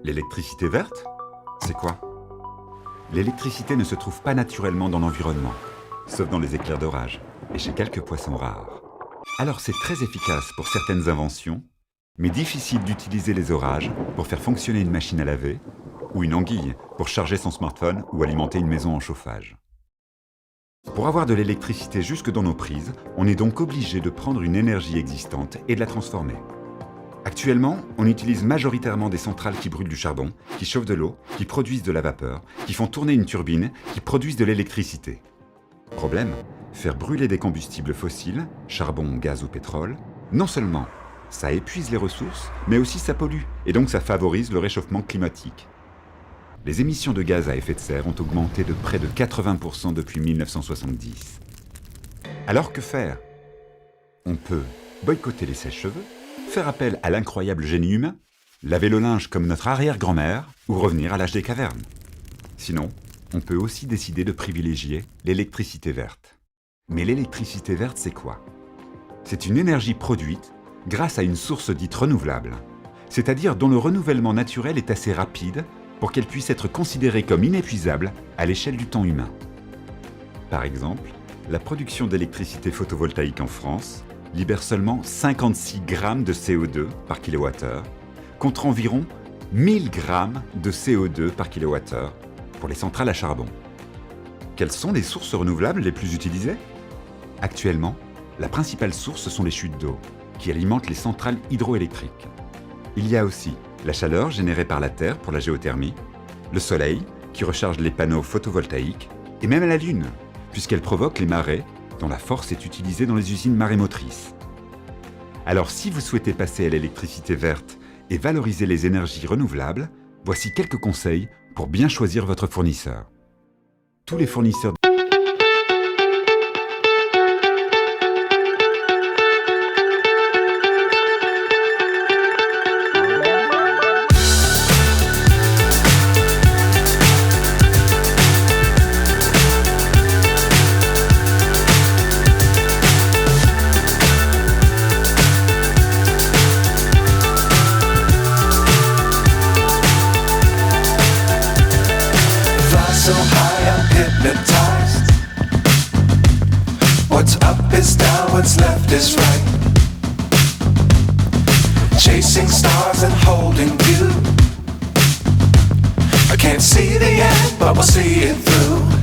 L'électricité verte? C'est quoi? L'électricité ne se trouve pas naturellement dans l'environnement, sauf dans les éclairs d'orage et chez quelques poissons rares. Alors c'est très efficace pour certaines inventions, mais difficile d'utiliser les orages pour faire fonctionner une machine à laver ou une anguille pour charger son smartphone ou alimenter une maison en chauffage. Pour avoir de l'électricité jusque dans nos prises, on est donc obligé de prendre une énergie existante et de la transformer. Actuellement, on utilise majoritairement des centrales qui brûlent du charbon, qui chauffent de l'eau, qui produisent de la vapeur, qui font tourner une turbine, qui produisent de l'électricité. Problème, faire brûler des combustibles fossiles, charbon, gaz ou pétrole, non seulement ça épuise les ressources, mais aussi ça pollue, et donc ça favorise le réchauffement climatique. Les émissions de gaz à effet de serre ont augmenté de près de 80% depuis 1970. Alors que faire? On peut boycotter les sèche-cheveux, faire appel à l'incroyable génie humain, laver le linge comme notre arrière-grand-mère ou revenir à l'âge des cavernes. Sinon, on peut aussi décider de privilégier l'électricité verte. Mais l'électricité verte, c'est quoi? C'est une énergie produite grâce à une source dite renouvelable, c'est-à-dire dont le renouvellement naturel est assez rapide pour qu'elle puisse être considérée comme inépuisable à l'échelle du temps humain. Par exemple, la production d'électricité photovoltaïque en France libère seulement 56 grammes de CO2 par kilowattheure, contre environ 1000 grammes de CO2 par kilowattheure pour les centrales à charbon. Quelles sont les sources renouvelables les plus utilisées? Actuellement, la principale source sont les chutes d'eau, qui alimentent les centrales hydroélectriques. Il y a aussi la chaleur générée par la Terre pour la géothermie, le soleil qui recharge les panneaux photovoltaïques, et même la Lune, puisqu'elle provoque les marées dont la force est utilisée dans les usines marémotrices. Alors si vous souhaitez passer à l'électricité verte et valoriser les énergies renouvelables, voici quelques conseils pour bien choisir votre fournisseur. Tous les fournisseurs so high, I'm hypnotized. What's up is down, what's left is right. Chasing stars and holding you. I can't see the end, but we'll see it through.